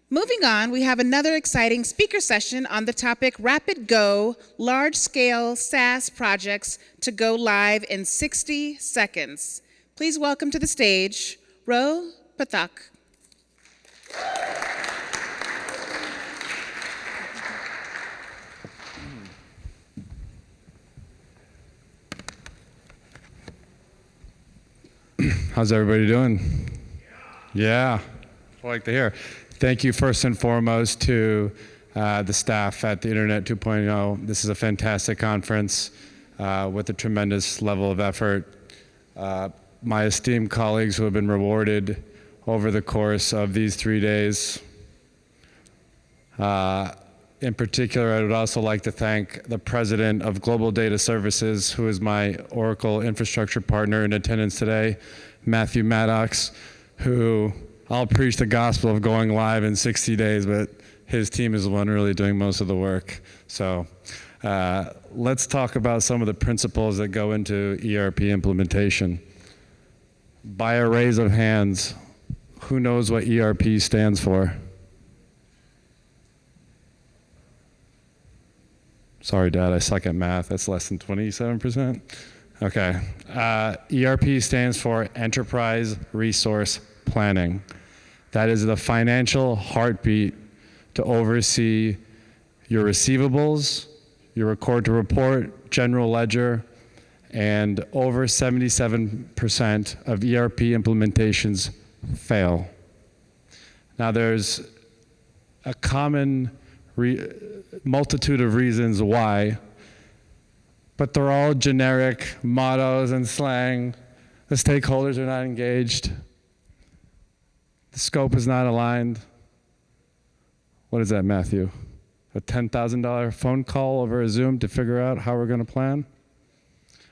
Moving on, we have another exciting speaker session on the topic Rapid Go, Large-Scale SaaS Projects to Go Live in 60 Seconds. Please welcome to the stage, Roshan Pathak. How's everybody doing? Yeah, I like to hear. Thank you first and foremost to the staff at the Internet 2.0. This is a fantastic conference with a tremendous level of effort. My esteemed colleagues who have been rewarded over the course of these 3 days. In particular, I would also like to thank the president of Global Data Services, who is my Oracle infrastructure partner in attendance today, Matthew Maddox, who I'll preach the gospel of going live in 60 days, but his team is the one really doing most of the work. So let's talk about some of the principles that go into ERP implementation. By a raise of hands, who knows what ERP stands for? Sorry, Dad, I suck at math. That's less than 27%. Okay. ERP stands for Enterprise Resource Planning. That is the financial heartbeat to oversee your receivables, your record to report, general ledger, and over 77% of ERP implementations fail. Now there's a common multitude of reasons why, but they're all generic mottos and slang. The stakeholders are not engaged. The scope is not aligned. What is that, Matthew? A $10,000 phone call over a Zoom to figure out how we're going to plan?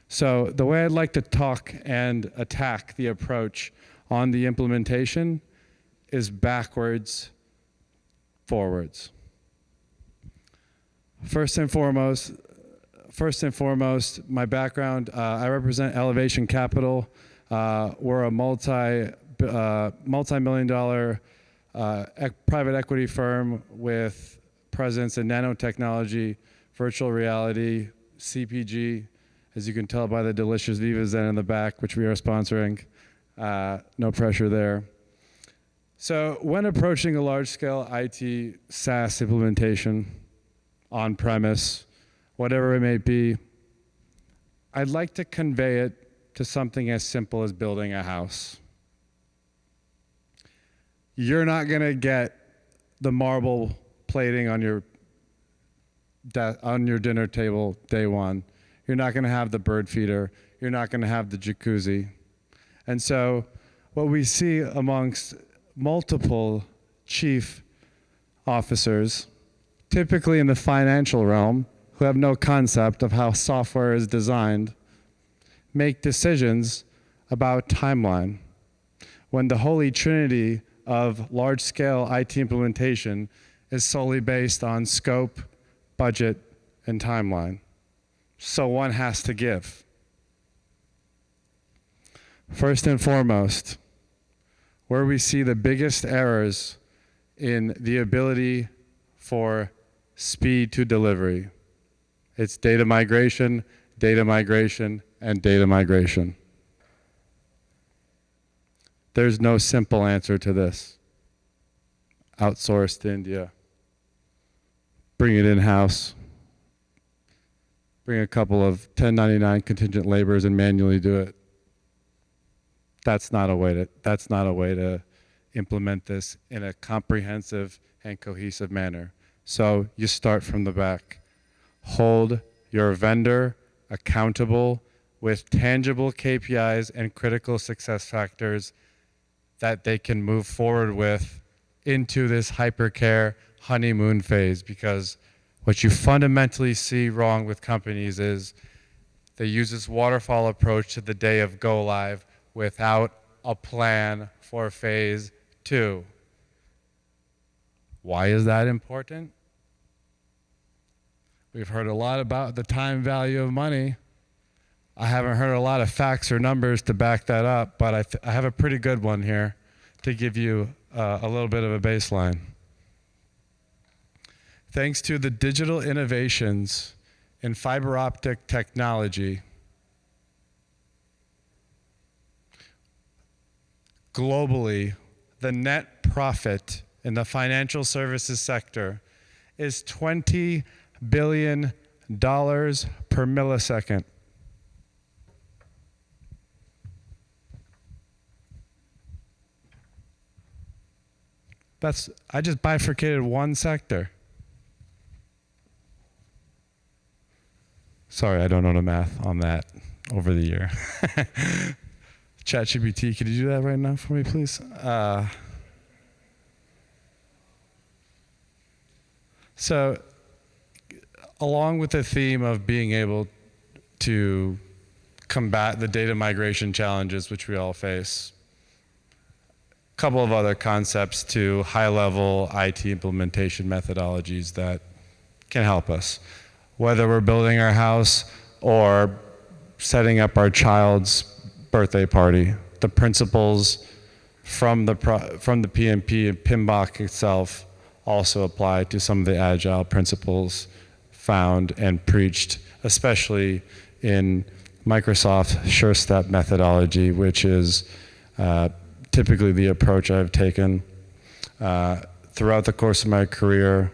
So the way I'd like to talk and attack the approach on the implementation is backwards, forwards. First and foremost, my background, I represent Elevation Capital. We're a multi-million dollar private equity firm with presence in nanotechnology, virtual reality, CPG, as you can tell by the delicious Viva Zen in the back, which we are sponsoring. No pressure there. So when approaching a large-scale IT SaaS implementation, on-premise, whatever it may be, I'd like to convey it to something as simple as building a house. You're not going to get the marble plating on your dinner table day one. You're not going to have the bird feeder. You're not going to have the jacuzzi. And so what we see amongst multiple chief officers, typically in the financial realm, who have no concept of how software is designed, make decisions about timeline, when the holy trinity of large-scale IT implementation is solely based on scope, budget, and timeline. So one has to give. First and foremost, where we see the biggest errors in the ability for speed to delivery, it's data migration, and data migration. There's no simple answer to this. Outsource to India. Bring it in-house. Bring a couple of 1099 contingent laborers and manually do it. That's not a way to implement this in a comprehensive and cohesive manner. So you start from the back. Hold your vendor accountable with tangible KPIs and critical success factors that they can move forward with into this hypercare honeymoon phase, because what you fundamentally see wrong with companies is they use this waterfall approach to the day of go live without a plan for phase 2. Why is that important? We've heard a lot about the time value of money. I haven't heard a lot of facts or numbers to back that up, but I have a pretty good one here to give you a little bit of a baseline. thanks to the digital innovations in fiber optic technology, globally, the net profit in the financial services sector is $20 billion per millisecond. I just bifurcated one sector. Sorry, I don't know the math on that over the year. ChatGPT, could you do that right now for me, please? So, along with the theme of being able to combat the data migration challenges which we all face, a couple of other concepts to high-level IT implementation methodologies that can help us. Whether we're building our house or setting up our child's birthday party, the principles from the PMP and PMBOK itself also apply to some of the agile principles found and preached, especially in Microsoft's SureStep methodology, which is typically the approach I've taken throughout the course of my career.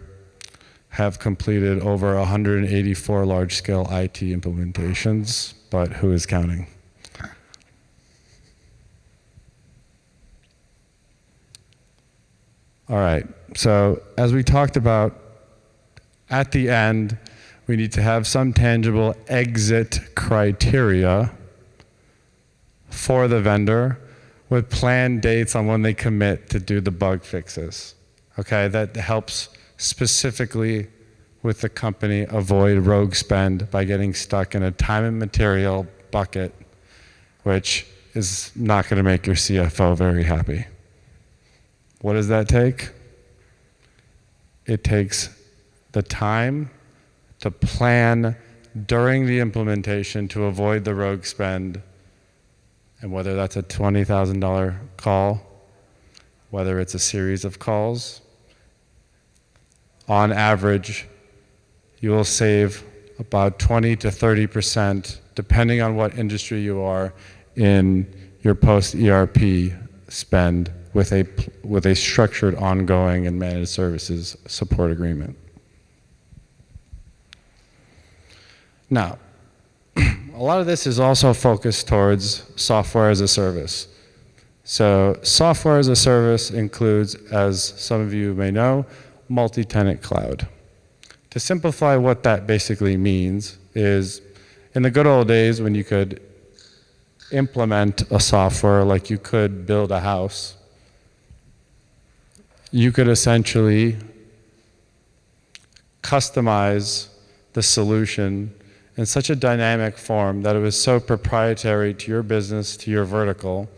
Have completed over 184 large-scale IT implementations, but who is counting? All right, so as we talked about, at the end, we need to have some tangible exit criteria for the vendor with planned dates on when they commit to do the bug fixes. Okay, that helps specifically with the company avoid rogue spend by getting stuck in a time and material bucket, which is not going to make your CFO very happy. What does that take? It takes the time to plan during the implementation to avoid the rogue spend, and whether that's a $20,000 call, whether it's a series of calls, on average, you will save about 20 to 30%, depending on what industry you are, in your post-ERP spend with a structured ongoing and managed services support agreement. Now, a lot of this is also focused towards software as a service. So software as a service includes, as some of you may know, multi-tenant cloud. To simplify what that basically means is, in the good old days when you could implement a software like you could build a house, you could essentially customize the solution in such a dynamic form that it was so proprietary to your business, to your vertical,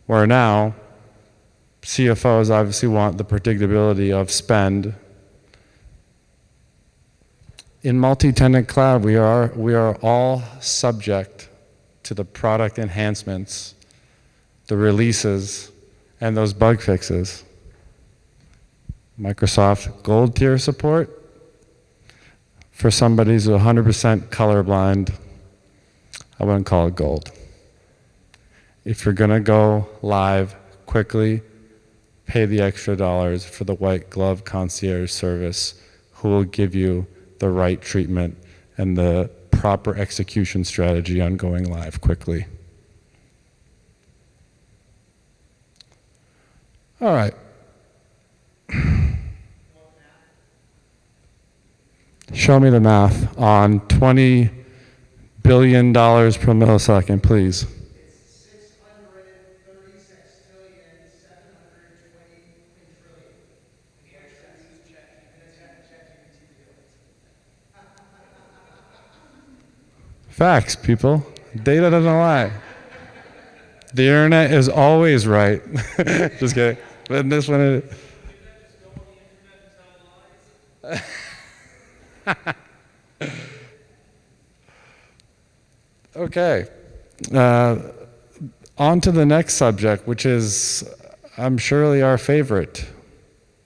where now CFOs obviously want the predictability of spend. In multi-tenant cloud, we are all subject to the product enhancements, the releases, and those bug fixes. Microsoft Gold tier support for somebody who's 100% colorblind. I wouldn't call it gold. If you're gonna go live quickly, pay the extra dollars for the white glove concierge service who will give you the right treatment and the proper execution strategy on going live quickly. All right. Show me the math on $20 billion per millisecond, please. It's 636 trillion, 720 trillion. The answer is ChatGPT to do it. Facts, people. Data doesn't lie. The internet is always right. Just kidding. But in this one, it... Just go on the internet and tell lies. Okay. On to the next subject, which is, I'm surely our favorite,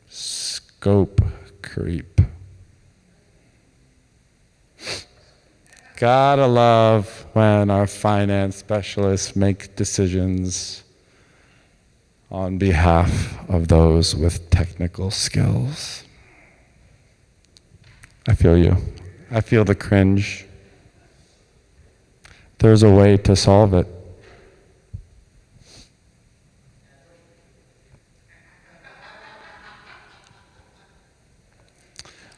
scope creep. Gotta love when our finance specialists make decisions on behalf of those with technical skills. I feel you. I feel the cringe. There's a way to solve it.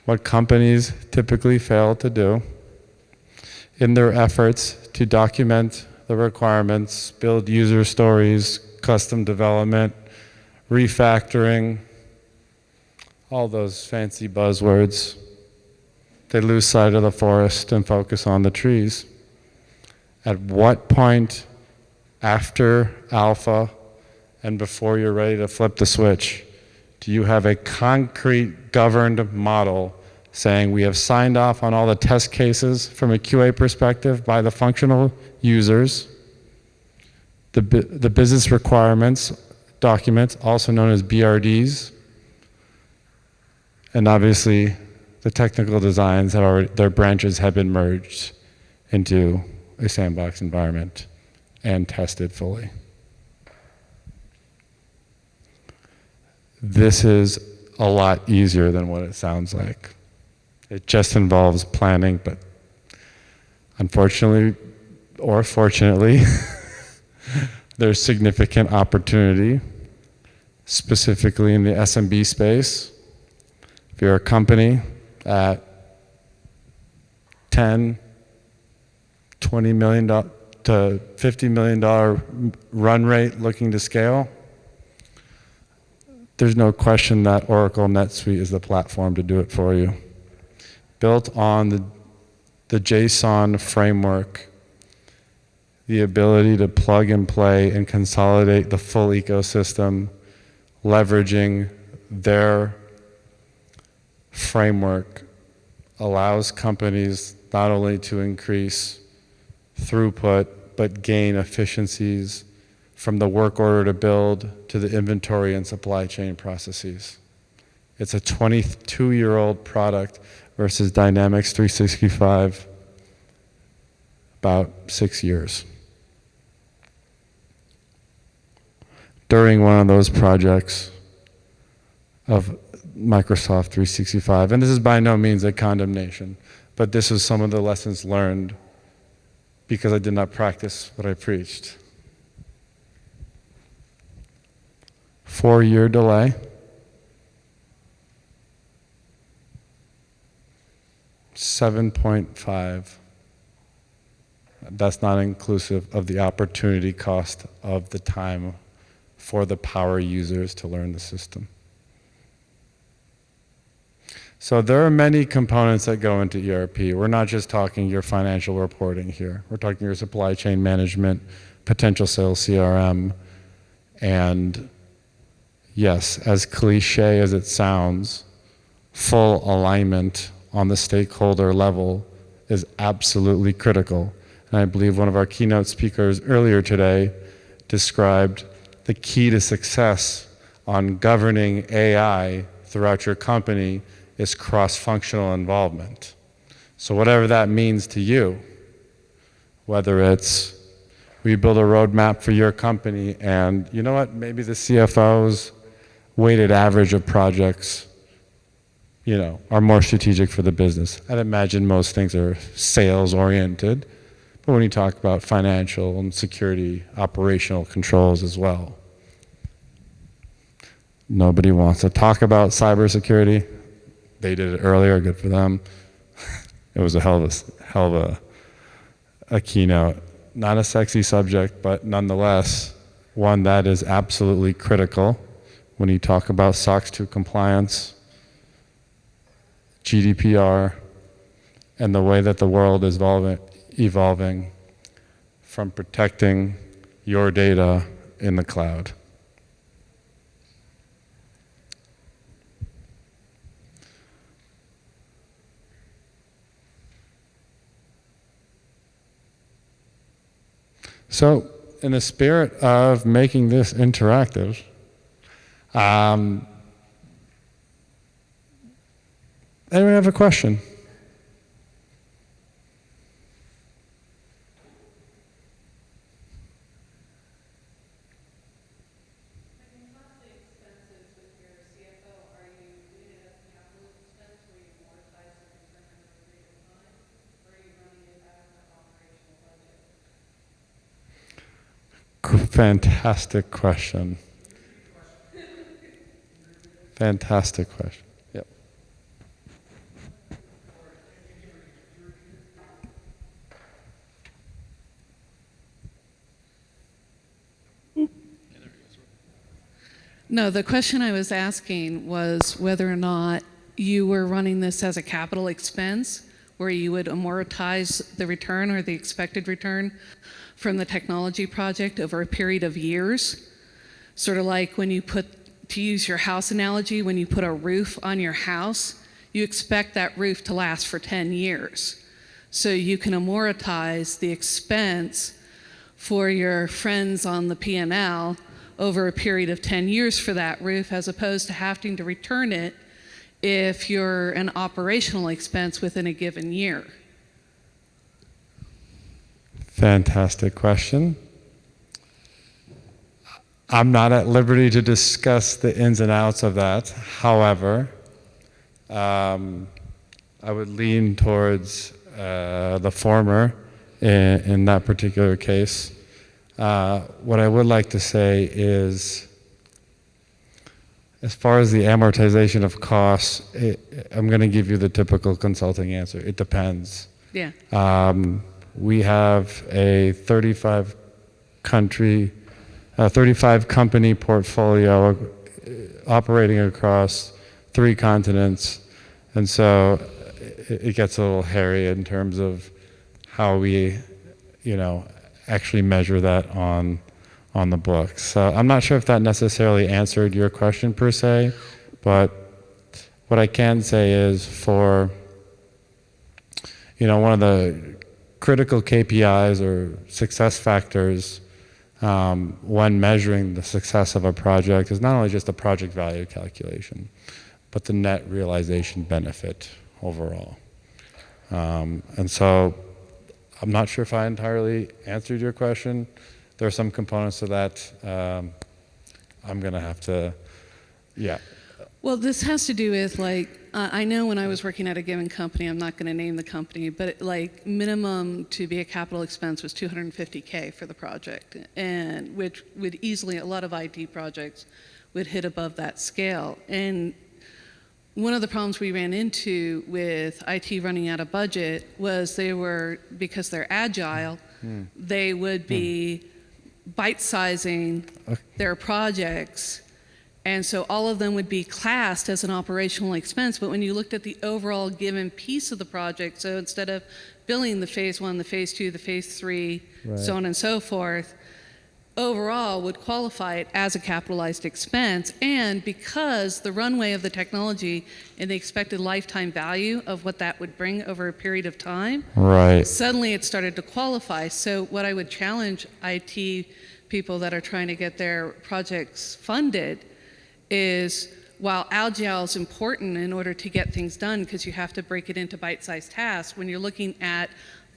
What companies typically fail to do in their efforts to document the requirements, build user stories, custom development, refactoring, all those fancy buzzwords, they lose sight of the forest and focus on the trees. At what point after alpha and before you're ready to flip the switch do you have a concrete governed model saying we have signed off on all the test cases from a QA perspective by the functional users, the business requirements documents, also known as BRDs, and obviously the technical designs have already, their branches have been merged into a sandbox environment and tested fully. This is a lot easier than what it sounds like. It just involves planning, but unfortunately, or fortunately, there's significant opportunity, specifically in the SMB space. If you're a company at $10, $20 million to $50 million run rate looking to scale, there's no question that Oracle NetSuite is the platform to do it for you. Built on the JSON framework, the ability to plug and play and consolidate the full ecosystem, leveraging their framework allows companies not only to increase throughput, but gain efficiencies from the work order to build to the inventory and supply chain processes. It's a 22-year-old product versus Dynamics 365, about 6 years. During one of those projects of Microsoft 365, and this is by no means a condemnation, but this is some of the lessons learned because I did not practice what I preached. 4-year delay. 7.5. That's not inclusive of the opportunity cost of the time for the power users to learn the system. So there are many components that go into ERP. We're not just talking your financial reporting here. We're talking your supply chain management, potential sales CRM, and yes, as cliche as it sounds, full alignment on the stakeholder level is absolutely critical. And I believe one of our keynote speakers earlier today described the key to success on governing AI throughout your company is cross-functional involvement. So whatever that means to you, whether it's we build a roadmap for your company and you know what, maybe the CFO's weighted average of projects are more strategic for the business. I'd imagine most things are sales oriented, but when you talk about financial and security, operational controls as well. Nobody wants to talk about cybersecurity. They did it earlier, good for them. It was a hell of a keynote. Not a sexy subject, but nonetheless, one that is absolutely critical when you talk about SOX 2 compliance, GDPR, and the way that the world is evolving from protecting your data in the cloud. So, in the spirit of making this interactive, anyone have a question? Fantastic question. Fantastic question. Yep. No, the question I was asking was whether or not you were running this as a capital expense, where you would amortize the return or the expected return from the technology project over a period of years. Sort of like when you put, to use your house analogy, when you put a roof on your house, you expect that roof to last for 10 years. So you can amortize the expense for your friends on the P&L over a period of 10 years for that roof, as opposed to having to return it if you're an operational expense within a given year. Fantastic question. I'm not at liberty to discuss the ins and outs of that. However, I would lean towards the former in that particular case. What I would like to say is, as far as the amortization of costs, I'm going to give you the typical consulting answer. It depends. Yeah. We have a 35 company portfolio operating across 3 continents, and so it gets a little hairy in terms of how we, actually measure that on the books. So I'm not sure if that necessarily answered your question per se, but what I can say is for, one of the critical KPIs or success factors when measuring the success of a project is not only just the project value calculation, but the net realization benefit overall. And so I'm not sure if I entirely answered your question. There are some components to that. I'm going to have to, yeah. Well, this has to do with I know when I was working at a given company, I'm not going to name the company, but minimum to be a capital expense was $250K for the project, and which would easily, a lot of IT projects would hit above that scale. And one of the problems we ran into with IT running out of budget was because they're agile, they would be bite-sizing their projects. And so all of them would be classed as an operational expense, but when you looked at the overall given piece of the project, so instead of billing the phase 1, the phase 2, the phase 3, Right. so on and so forth, overall would qualify it as a capitalized expense. And because the runway of the technology and the expected lifetime value of what that would bring over a period of time, Right. suddenly it started to qualify. So what I would challenge IT people that are trying to get their projects funded is, while agile is important in order to get things done because you have to break it into bite-sized tasks, when you're looking at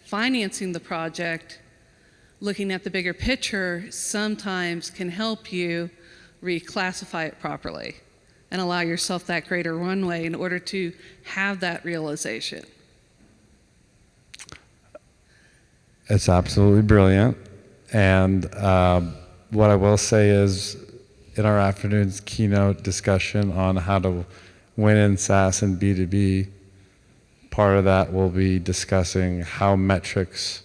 financing the project, looking at the bigger picture sometimes can help you reclassify it properly and allow yourself that greater runway in order to have that realization. It's absolutely brilliant. And what I will say is, in our afternoon's keynote discussion on how to win in SaaS and B2B, part of that will be discussing how metrics,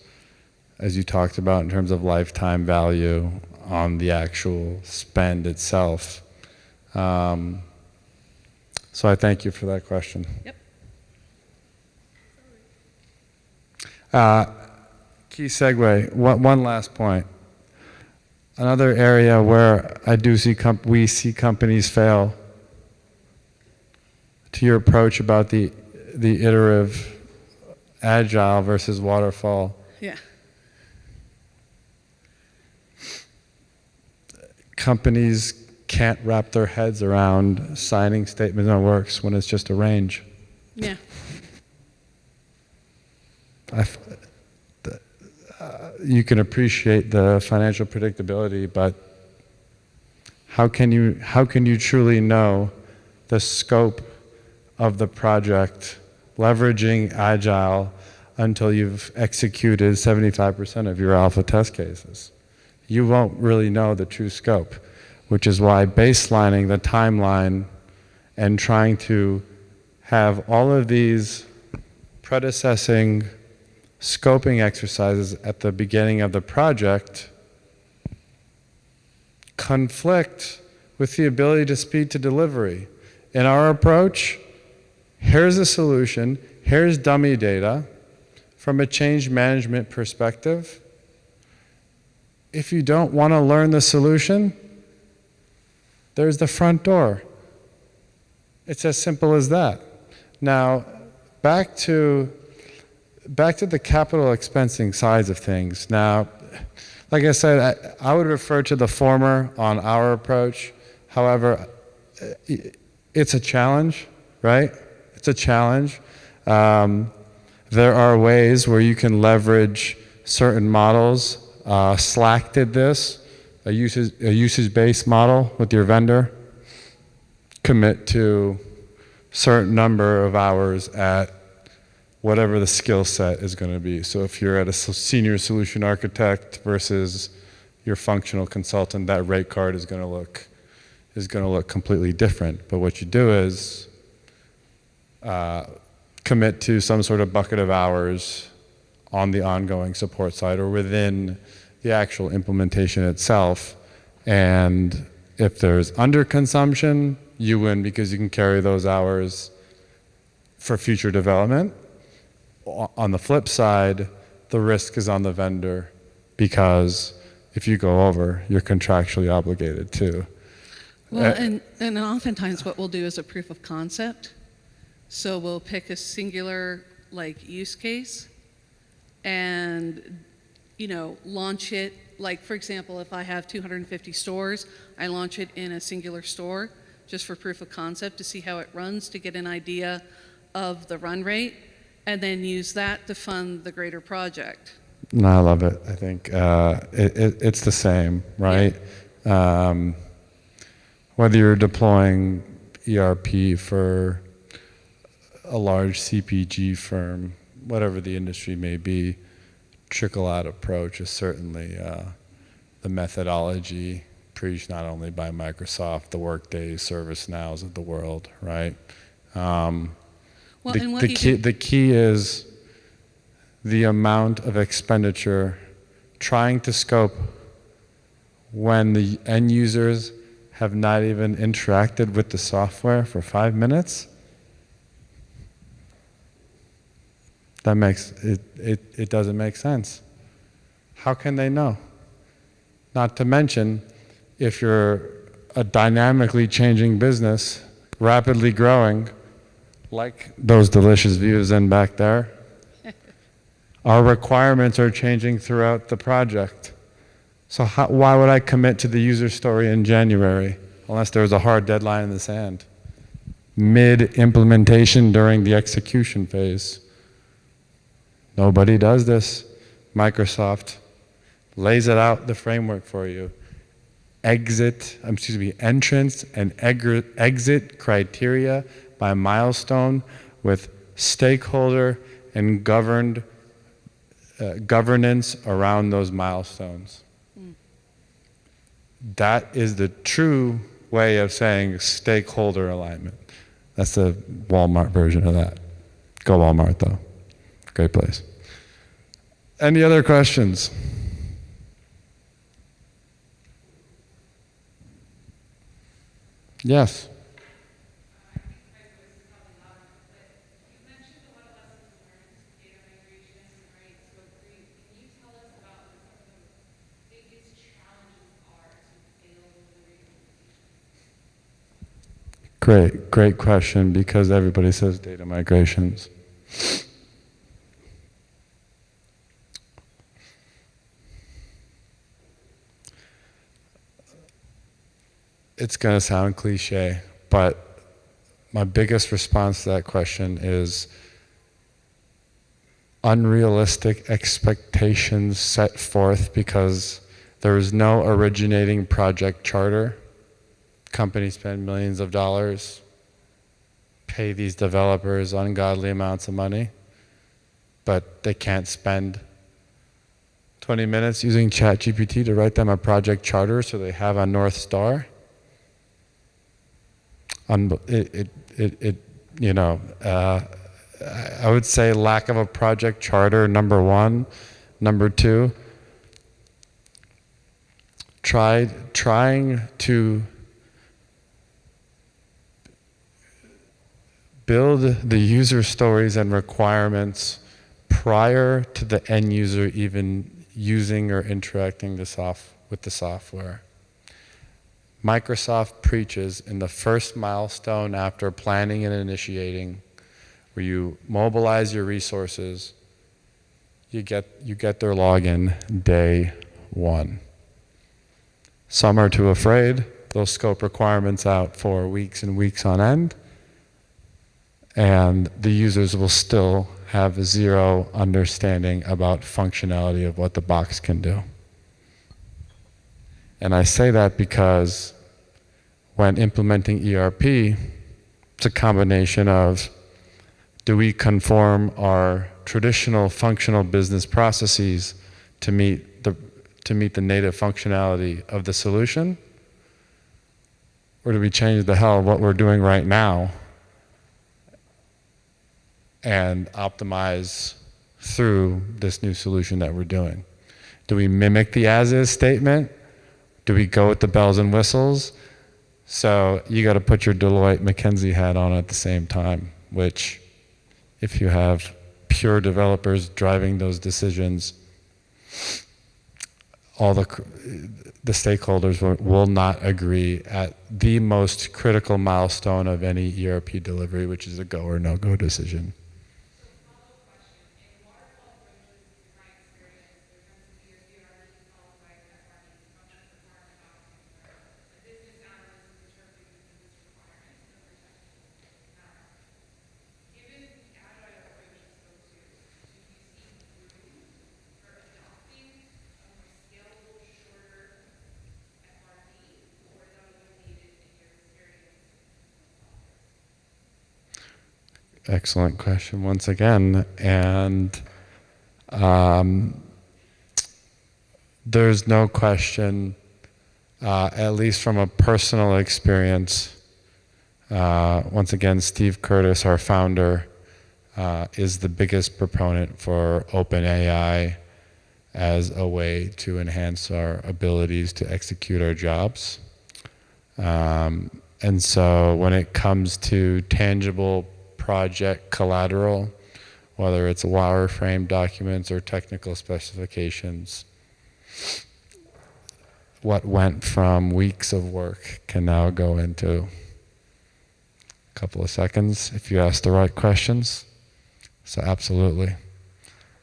as you talked about in terms of lifetime value on the actual spend itself. So I thank you for that question. Yep. Key segue, one last point. Another area where I do see we see companies fail, to your approach about the iterative agile versus waterfall. Yeah. Companies can't wrap their heads around signing statements of works when it's just a range. Yeah. You can appreciate the financial predictability, but how can you truly know the scope of the project leveraging agile until you've executed 75% of your alpha test cases? you won't really know the true scope, which is why baselining the timeline and trying to have all of these predecessing scoping exercises at the beginning of the project conflict with the ability to speed to delivery. In our approach, here's a solution, here's dummy data. From a change management perspective, if you don't want to learn the solution, there's the front door. It's as simple as that. Now, back to the capital expensing sides of things. Now, like I said, I would refer to the former on our approach. However, it's a challenge, right? It's a challenge. There are ways where you can leverage certain models. Slack did this, a usage-based model with your vendor. Commit to certain number of hours at whatever the skill set is going to be. So if you're at a senior solution architect versus your functional consultant, that rate card is going to look completely different. But what you do is commit to some sort of bucket of hours on the ongoing support side or within the actual implementation itself. And if there's underconsumption, you win because you can carry those hours for future development. On the flip side, the risk is on the vendor because if you go over, you're contractually obligated to. Well, and oftentimes what we'll do is a proof of concept. So we'll pick a singular use case and launch it. Like, for example, if I have 250 stores, I launch it in a singular store just for proof of concept to see how it runs, to get an idea of the run rate, and then use that to fund the greater project. No, I love it. I think it's the same, right? Yeah. Whether you're deploying ERP for a large CPG firm, whatever the industry may be, trickle-out approach is certainly the methodology preached not only by Microsoft, the Workday, ServiceNows of the world, right? The key is the amount of expenditure trying to scope when the end users have not even interacted with the software for 5 minutes. That makes it doesn't make sense. How can they know? Not to mention, if you're a dynamically changing business, rapidly growing, like those delicious views in back there, our requirements are changing throughout the project. So why would I commit to the user story in January unless there was a hard deadline in the sand? Mid-implementation during the execution phase. Nobody does this. Microsoft lays it out, the framework for you. Entrance and exit criteria by milestone with stakeholder and governance around those milestones. That is the true way of saying stakeholder alignment. That's the Walmart version of that. Go Walmart, though. Great place. Any other questions? Yes. Great question, because everybody says data migrations. It's going to sound cliche, but my biggest response to that question is unrealistic expectations set forth because there is no originating project charter. Companies spend millions of dollars, pay these developers ungodly amounts of money, but they can't spend 20 minutes using ChatGPT to write them a project charter so they have a North Star. I would say lack of a project charter, number one. Number two, trying to build the user stories and requirements prior to the end user even using or interacting with the software. Microsoft preaches in the first milestone after planning and initiating, where you mobilize your resources, you get their login day one. Some are too afraid. They'll scope requirements out for weeks and weeks on end, and the users will still have zero understanding about functionality of what the box can do. And I say that because when implementing ERP, it's a combination of, do we conform our traditional functional business processes to meet the native functionality of the solution? Or do we change the hell of what we're doing right now and optimize through this new solution that we're doing? Do we mimic the as-is statement? Do we go with the bells and whistles? So you got to put your Deloitte McKinsey hat on at the same time, which if you have pure developers driving those decisions, all the stakeholders will not agree at the most critical milestone of any ERP delivery, which is a go or no-go decision. Excellent question once again, and there's no question, at least from a personal experience, once again, Steve Curtis, our founder, is the biggest proponent for OpenAI as a way to enhance our abilities to execute our jobs. And so when it comes to tangible project collateral, whether it's wireframe documents or technical specifications, what went from weeks of work can now go into a couple of seconds if you ask the right questions. So absolutely.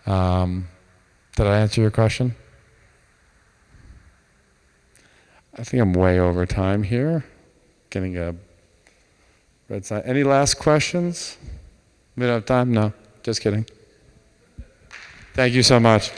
Did I answer your question? I think I'm way over time here. Getting a red sign. Any last questions? We don't have time? No, just kidding. Thank you so much.